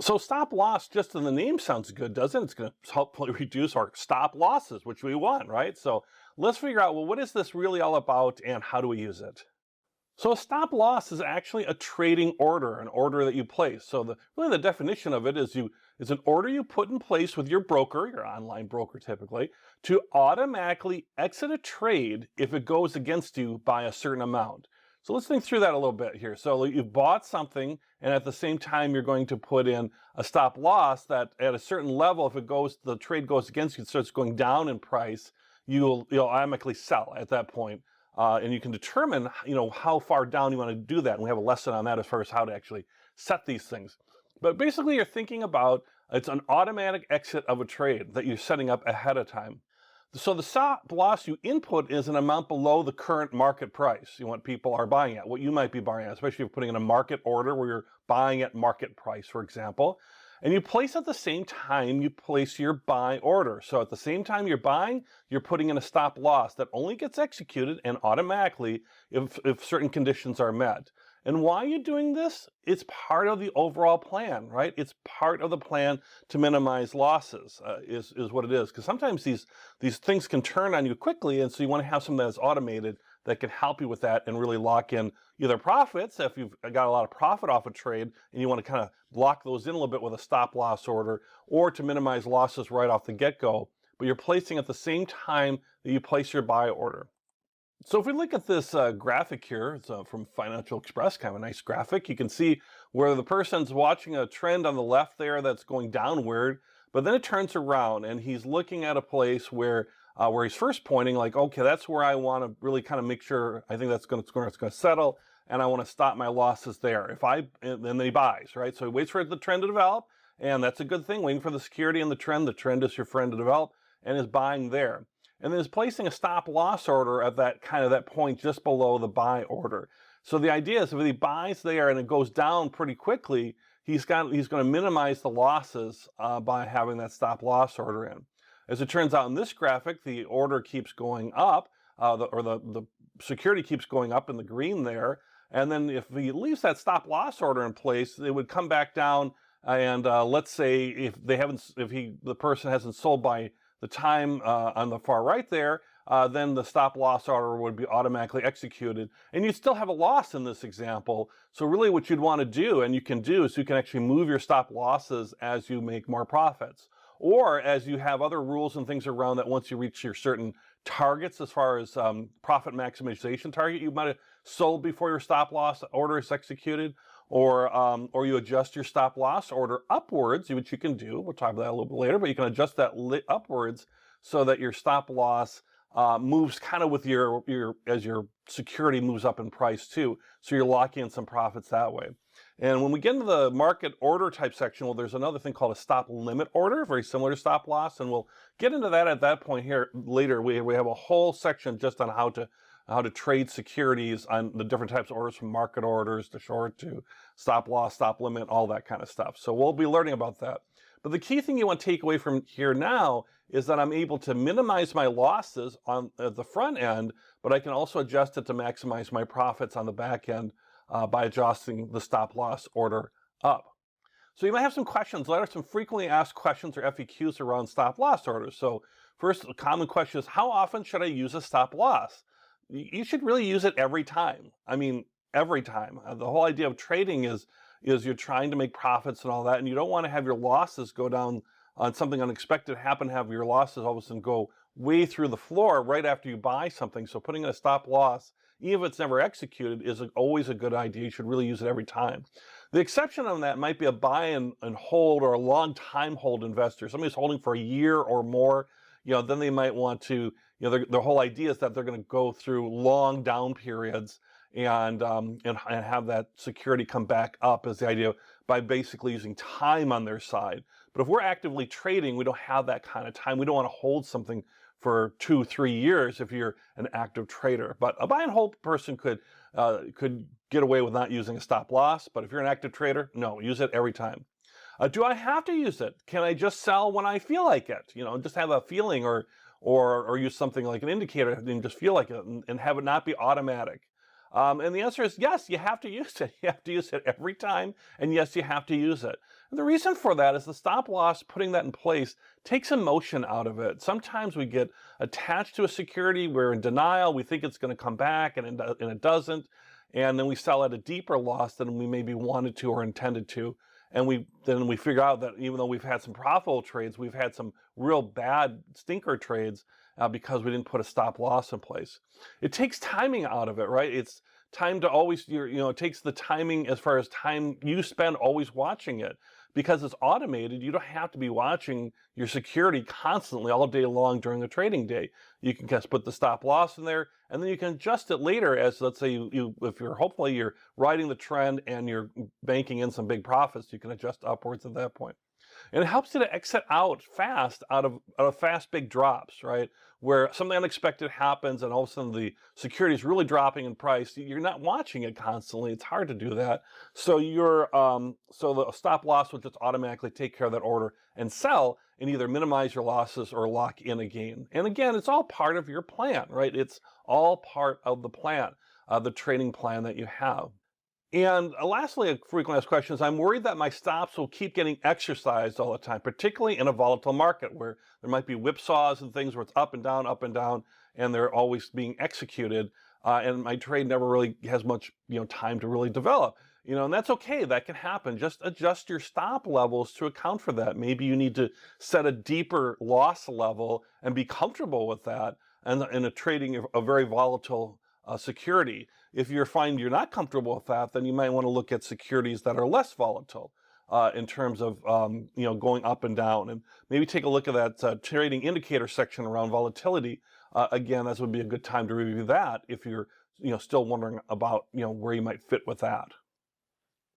So stop loss, just in the name, sounds good, doesn't it? It's going to hopefully reduce our stop losses, which we want, right? So let's figure out, well, what is this really all about and how do we use it? So a stop loss is actually a trading order, an order that you place. So really the definition of it is an order you put in place with your broker, your online broker typically, to automatically exit a trade if it goes against you by a certain amount. So let's think through that a little bit here. So you've bought something, and at the same time you're going to put in a stop loss that at a certain level, if the trade goes against you, it starts going down in price, you'll automatically sell at that point. And you can determine, how far down you want to do that. And we have a lesson on that as far as how to actually set these things. But basically, you're thinking about it's an automatic exit of a trade that you're setting up ahead of time. So the stop loss you input is an amount below the current market price, what people are buying at, what you might be buying at, especially if you're putting in a market order where you're buying at market price, for example. And you place at the same time you place your buy order. So at the same time you're buying, you're putting in a stop loss that only gets executed and automatically if certain conditions are met. And why are you doing this? It's part of the overall plan, right? It's part of the plan to minimize losses, is what it is. Because sometimes these things can turn on you quickly, and so you want to have something that's automated that can help you with that and really lock in either profits, if you've got a lot of profit off a trade and you want to kind of lock those in a little bit with a stop loss order, or to minimize losses right off the get-go, but you're placing at the same time that you place your buy order. So if we look at this graphic here, it's from Financial Express, kind of a nice graphic. You can see where the person's watching a trend on the left there that's going downward, but then it turns around and he's looking at a place where he's first pointing like, okay, that's where I want to really kind of make sure, I think that's going to settle, and I want to stop my losses there. And then he buys, right? So he waits for the trend to develop, and that's a good thing, waiting for the security and the trend. The trend is your friend to develop, and is buying there. And then is placing a stop loss order at that point just below the buy order. So the idea is if he buys there and it goes down pretty quickly, he's going to minimize the losses by having that stop loss order in. As it turns out in this graphic, the order keeps going up, the security keeps going up in the green there. And then if he leaves that stop loss order in place, it would come back down. And let's say if the person hasn't sold by the time on the far right there, then the stop loss order would be automatically executed. And you'd still have a loss in this example. So really what you'd want to do, and you can do, is you can actually move your stop losses as you make more profits. Or as you have other rules and things around that once you reach your certain targets as far as profit maximization target, you might have sold before your stop loss order is executed. Or you adjust your stop loss order upwards, which you can do. We'll talk about that a little bit later, but you can adjust that upwards so that your stop loss moves kind of with as your security moves up in price too. So you're locking in some profits that way. And when we get into the market order type section, well, there's another thing called a stop limit order, very similar to stop loss, and we'll get into that at that point here later. We have a whole section just on how to trade securities on the different types of orders, from market orders to short to stop loss, stop limit, all that kind of stuff. So we'll be learning about that. But the key thing you want to take away from here now is that I'm able to minimize my losses at the front end, but I can also adjust it to maximize my profits on the back end by adjusting the stop loss order up. So you might have some questions. There are some frequently asked questions or FAQs around stop loss orders. So first, a common question is, how often should I use a stop loss? You should really use it every time. I mean, every time. The whole idea of trading is you're trying to make profits and all that, and you don't want to have your losses go down on something unexpected happen, have your losses all of a sudden go way through the floor right after you buy something. So putting in a stop loss, even if it's never executed, is always a good idea. You should really use it every time. The exception on that might be a buy and hold, or a long time hold investor. Somebody's holding for a year or more, then they might want to, their whole idea is that they're going to go through long down periods and have that security come back up, is the idea, by basically using time on their side. But if we're actively trading, we don't have that kind of time. We don't want to hold something for 2-3 years if you're an active trader. But a buy and hold person could get away with not using a stop loss. But if you're an active trader, no, use it every time. Do I have to use it? Can I just sell when I feel like it? Just have a feeling, or use something like an indicator and just feel like it, and have it not be automatic. And the answer is yes, you have to use it. You have to use it every time, and yes, you have to use it. And the reason for that is the stop loss, putting that in place, takes emotion out of it. Sometimes we get attached to a security, we're in denial, we think it's going to come back, and it doesn't. And then we sell at a deeper loss than we maybe wanted to or intended to. And then we figure out that even though we've had some profitable trades, we've had some real bad stinker trades because we didn't put a stop loss in place. It takes timing out of it, right? It's time to always, it takes the timing as far as time you spend always watching it. Because it's automated, you don't have to be watching your security constantly all day long during a trading day. You can just put the stop loss in there, and then you can adjust it later as, let's say, if hopefully you're riding the trend and you're banking in some big profits, you can adjust upwards at that point. And it helps you to exit out fast out of fast big drops, right? Where something unexpected happens and all of a sudden the security is really dropping in price. You're not watching it constantly. It's hard to do that. So so the stop loss will just automatically take care of that order and sell and either minimize your losses or lock in a gain. And again, it's all part of your plan, right? It's all part of the plan, the trading plan that you have. And lastly, a frequently asked question is, I'm worried that my stops will keep getting exercised all the time, particularly in a volatile market where there might be whipsaws and things where it's up and down, and they're always being executed. And my trade never really has much, time to really develop. And that's okay. That can happen. Just adjust your stop levels to account for that. Maybe you need to set a deeper loss level and be comfortable with that and in a trading a very volatile security. If you find you're not comfortable with that, then you might want to look at securities that are less volatile in terms of going up and down, and maybe take a look at that trading indicator section around volatility. Again, this would be a good time to review that if you're still wondering about where you might fit with that.